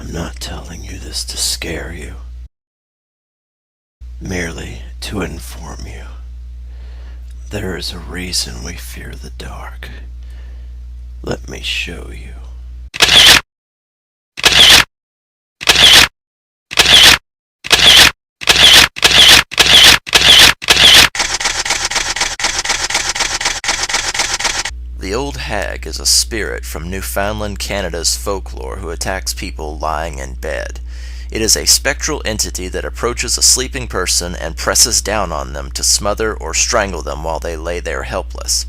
I'm not telling you this to scare you, merely to inform you. There is a reason we fear the dark. Let me show you. The Old Hag is a spirit from Newfoundland, Canada's folklore who attacks people lying in bed. It is a spectral entity that approaches a sleeping person and presses down on them to smother or strangle them while they lay there helpless.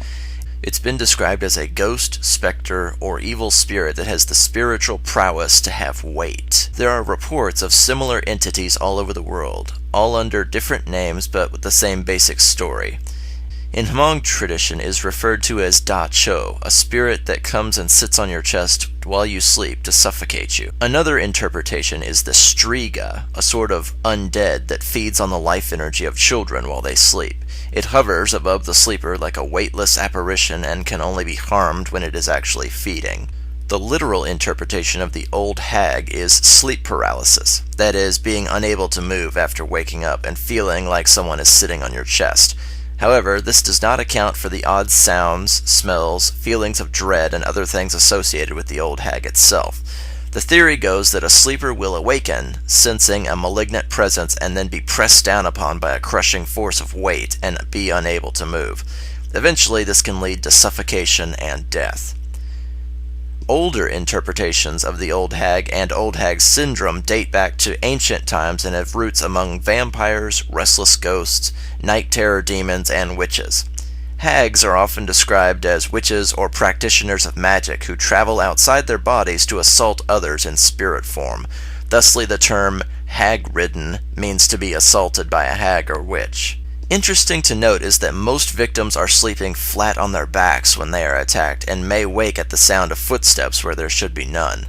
It's been described as a ghost, specter, or evil spirit that has the spiritual prowess to have weight. There are reports of similar entities all over the world, all under different names but with the same basic story. In Hmong tradition is referred to as Da Cho, a spirit that comes and sits on your chest while you sleep to suffocate you. Another interpretation is the Striga, a sort of undead that feeds on the life energy of children while they sleep. It hovers above the sleeper like a weightless apparition and can only be harmed when it is actually feeding. The literal interpretation of the Old Hag is sleep paralysis, that is, being unable to move after waking up and feeling like someone is sitting on your chest. However, this does not account for the odd sounds, smells, feelings of dread, and other things associated with the Old Hag itself. The theory goes that a sleeper will awaken, sensing a malignant presence, and then be pressed down upon by a crushing force of weight and be unable to move. Eventually, this can lead to suffocation and death. Older interpretations of the Old Hag and Old Hag syndrome date back to ancient times and have roots among vampires, restless ghosts, night terror demons, and witches. Hags are often described as witches or practitioners of magic who travel outside their bodies to assault others in spirit form. Thusly, the term hag-ridden means to be assaulted by a hag or witch. Interesting to note is that most victims are sleeping flat on their backs when they are attacked and may wake at the sound of footsteps where there should be none.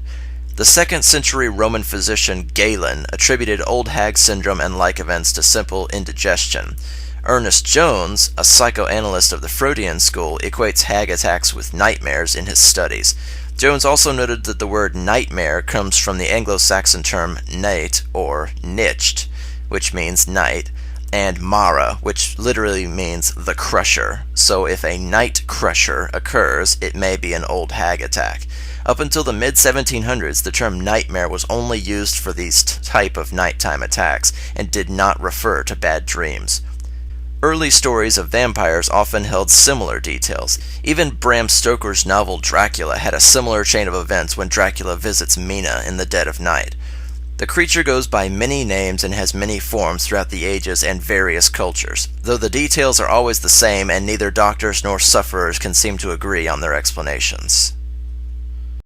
The 2nd century Roman physician Galen attributed Old Hag syndrome and like events to simple indigestion. Ernest Jones, a psychoanalyst of the Freudian school, equates hag attacks with nightmares in his studies. Jones also noted that the word nightmare comes from the Anglo-Saxon term nait or niched, which means night, and Mara, which literally means the crusher. So if a night crusher occurs, it may be an Old Hag attack. Up until the mid-1700s, the term nightmare was only used for these type of nighttime attacks and did not refer to bad dreams. Early stories of vampires often held similar details. Even Bram Stoker's novel Dracula had a similar chain of events when Dracula visits Mina in the dead of night. The creature goes by many names and has many forms throughout the ages and various cultures, though the details are always the same and neither doctors nor sufferers can seem to agree on their explanations.